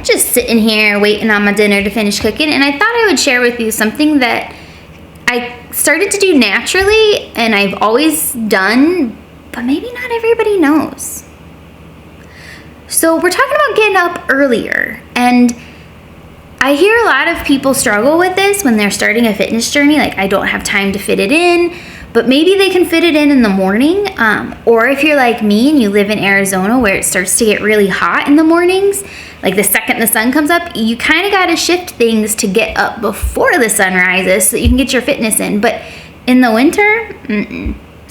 just sitting here waiting on my dinner to finish cooking, and I thought I would share with you something that I started to do naturally and I've always done, but maybe not everybody knows. So we're talking about getting up earlier, and I hear a lot of people struggle with this when they're starting a fitness journey, like I don't have time to fit it in, but maybe they can fit it in the morning, or if you're like me and you live in Arizona where it starts to get really hot in the mornings, like the second the sun comes up, you kind of got to shift things to get up before the sun rises so that you can get your fitness in. But in the winter,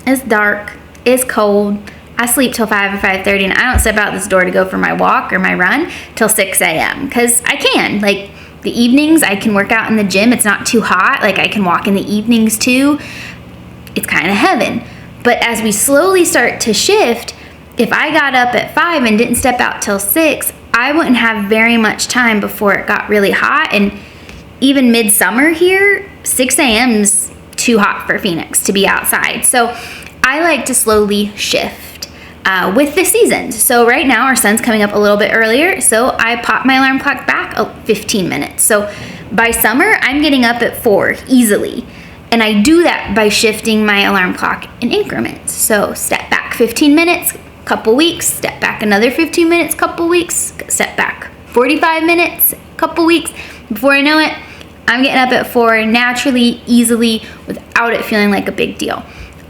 it's dark, it's cold. I sleep till 5 or 5:30, and I don't step out this door to go for my walk or my run till 6 a.m. because I can. Like the evenings, I can work out in the gym. It's not too hot. Like I can walk in the evenings too. It's kind of heaven. But as we slowly start to shift, if I got up at 5 and didn't step out till 6, I wouldn't have very much time before it got really hot. And even midsummer here, 6 a.m.'s too hot for Phoenix to be outside. So I like to slowly shift with the seasons. So right now our sun's coming up a little bit earlier, so I pop my alarm clock back 15 minutes. So by summer, I'm getting up at 4 easily. And I do that by shifting my alarm clock in increments. So step back 15 minutes, couple weeks, step back another 15 minutes, couple weeks, step back 45 minutes, couple weeks. Before I know it, I'm getting up at 4 naturally, easily, without it feeling like a big deal.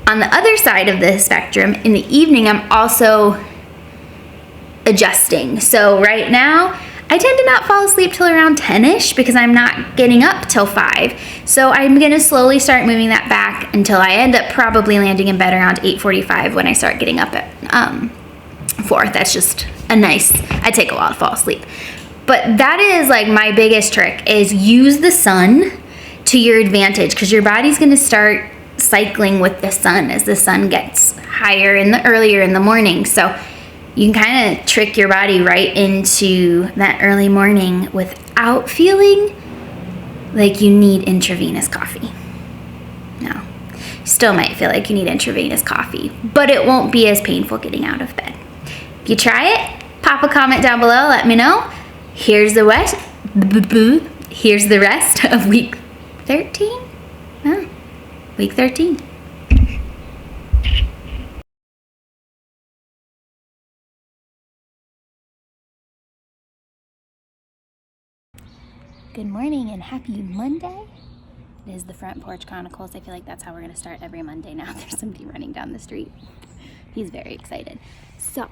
On the other side of the spectrum, in the evening, I'm also adjusting. So right now, I tend to not fall asleep till around 10-ish because I'm not getting up till 5. So I'm gonna slowly start moving that back until I end up probably landing in bed around 8:45 when I start getting up at 4. That's just I take a while to fall asleep. But that is like my biggest trick, is use the sun to your advantage, because your body's gonna start cycling with the sun as the sun gets higher earlier in the morning. So you can kind of trick your body right into that early morning without feeling like you need intravenous coffee. No, you still might feel like you need intravenous coffee, but it won't be as painful getting out of bed. If you try it, pop a comment down below, let me know. Here's the rest of week 13. Oh, week 13. Good morning and happy Monday. It is the Front Porch Chronicles. I feel like that's how we're going to start every Monday now. There's somebody running down the street. He's very excited. So,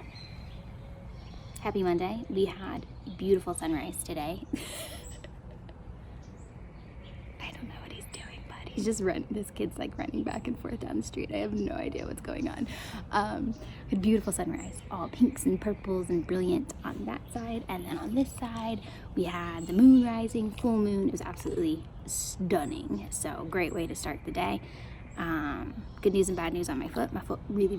happy Monday. We had a beautiful sunrise today. I don't know what he's doing, but he's just running. This kid's like running back and forth down the street. I have no idea what's going on. A beautiful sunrise, all pinks and purples and brilliant on that side. And then on this side, we had the moon rising, full moon. It was absolutely stunning. So great way to start the day. Good news and bad news on my foot. My foot really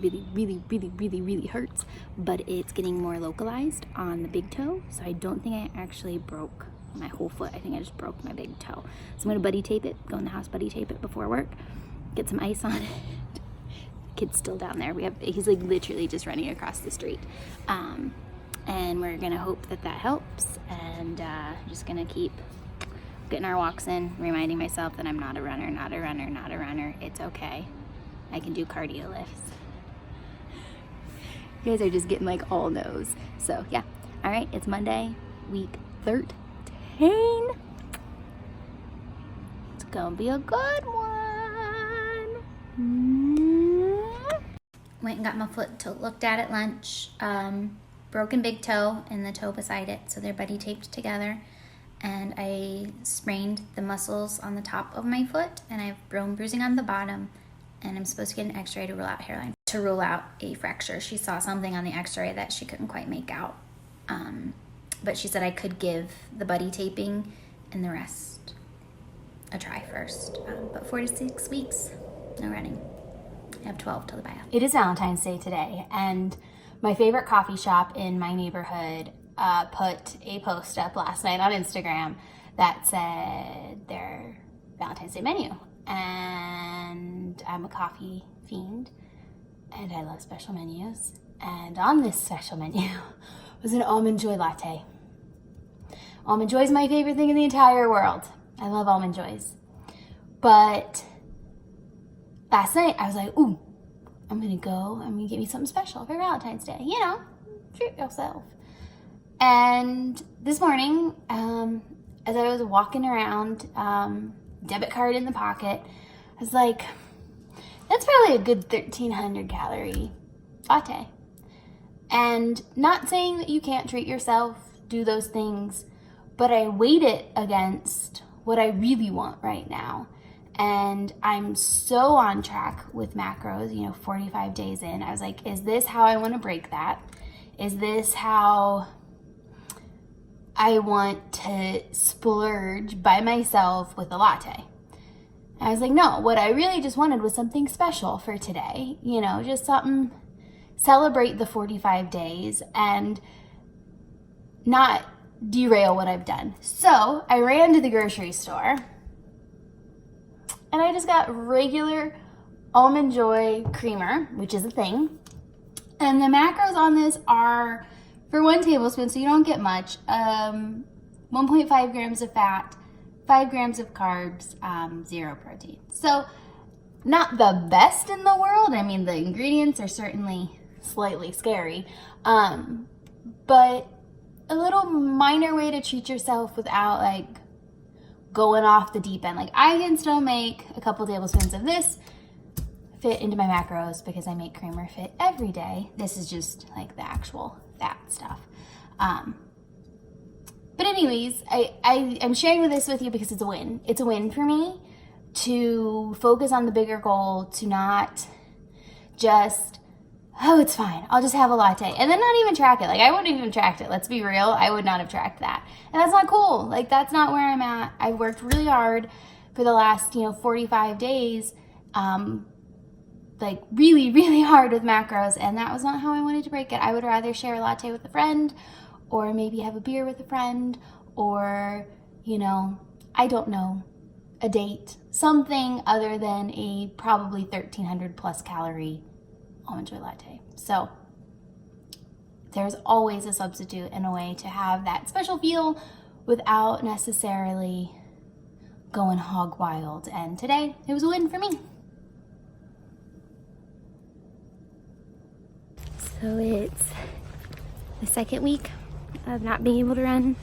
hurts, but it's getting more localized on the big toe. So I don't think I actually broke my whole foot. I think I just broke my big toe. So I'm gonna buddy tape it, go in the house, buddy tape it before work, get some ice on it. Kid's still down there. He's like literally just running across the street. And we're gonna hope that helps, and just gonna keep getting our walks in, reminding myself that I'm not a runner. It's okay. I can do cardio lifts. You guys are just getting like all no's. So yeah. All right, it's Monday, week 13. It's gonna be a good one. Went and got my foot looked at lunch. Broken big toe and the toe beside it, so they're buddy taped together. And I sprained the muscles on the top of my foot, and I have bone bruising on the bottom, and I'm supposed to get an x-ray to rule out hairline, to rule out a fracture. She saw something on the x-ray that she couldn't quite make out, but she said I could give the buddy taping and the rest a try first. But 4 to 6 weeks, no running. I have 12 till the buyout. It is Valentine's Day today, and my favorite coffee shop in my neighborhood put a post up last night on Instagram that said their Valentine's Day menu. And I'm a coffee fiend, and I love special menus. And on this special menu was an almond joy latte. Almond Joy is my favorite thing in the entire world. I love Almond Joys. But last night I was like, ooh, I'm gonna get me something special for Valentine's Day. You know, treat yourself. And this morning, as I was walking around, debit card in the pocket, I was like, that's probably a good 1,300 calorie latte. And not saying that you can't treat yourself, do those things, but I weighed it against what I really want right now. And I'm so on track with macros, 45 days in. I was like, is this how I want to break that? Is this how I want to splurge by myself with a latte? And I was like, no, what I really just wanted was something special for today. Just something, celebrate the 45 days and not derail what I've done. So I ran to the grocery store and I just got regular Almond Joy creamer, which is a thing. And the macros on this are, for 1 tablespoon, so you don't get much, 1.5 grams of fat, 5 grams of carbs, 0 protein. So not the best in the world. I mean, the ingredients are certainly slightly scary, but a little minor way to treat yourself without like going off the deep end. Like I can still make a couple tablespoons of this fit into my macros because I make creamer fit every day. This is just like the actual fat stuff. But anyways, I'm sharing this with you because it's a win. It's a win for me to focus on the bigger goal, to not just, oh, it's fine, I'll just have a latte, and then not even track it. Like I wouldn't even tracked it. Let's be real. I would not have tracked that. And that's not cool. Like that's not where I'm at. I've worked really hard for the last, 45 days, like really, really hard with macros, and that was not how I wanted to break it. I would rather share a latte with a friend, or maybe have a beer with a friend, or, I don't know, a date, something other than a probably 1,300 plus calorie Almond Joy latte. So there's always a substitute and a way to have that special feel without necessarily going hog wild. And today it was a win for me. So it's the second week of not being able to run.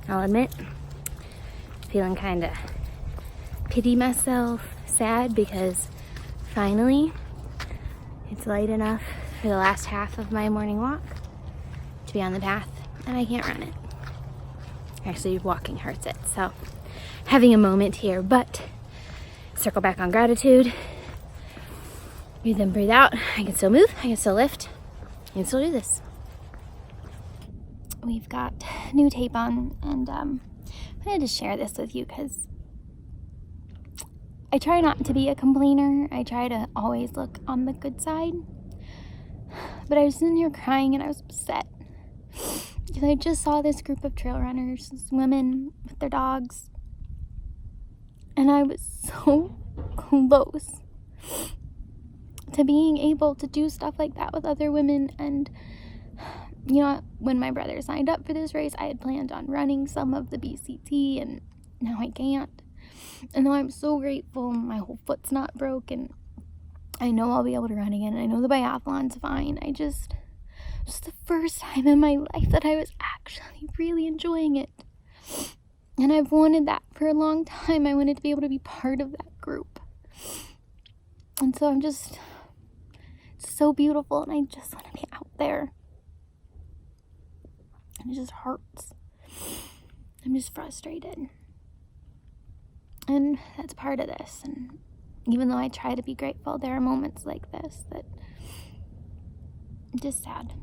I'll admit, feeling kind of pity myself, sad, because finally it's light enough for the last half of my morning walk to be on the path, and I can't run it. Actually, walking hurts it, so having a moment here, but circle back on gratitude. Breathe in, breathe out. I can still move, I can still lift, I can still do this. We've got new tape on, and I wanted to share this with you because I try not to be a complainer. I try to always look on the good side. But I was sitting here crying and I was upset because I just saw this group of trail runners, this women with their dogs, and I was so close to being able to do stuff like that with other women. And when my brother signed up for this race, I had planned on running some of the BCT, and now I can't. And though I'm so grateful, my whole foot's not broken, I know I'll be able to run again. I know the biathlon's fine. It was the first time in my life that I was actually really enjoying it. And I've wanted that for a long time. I wanted to be able to be part of that group. And so it's so beautiful, and I just want to be out there. And it just hurts. I'm just frustrated. And that's part of this. And even though I try to be grateful, there are moments like this that I'm just sad.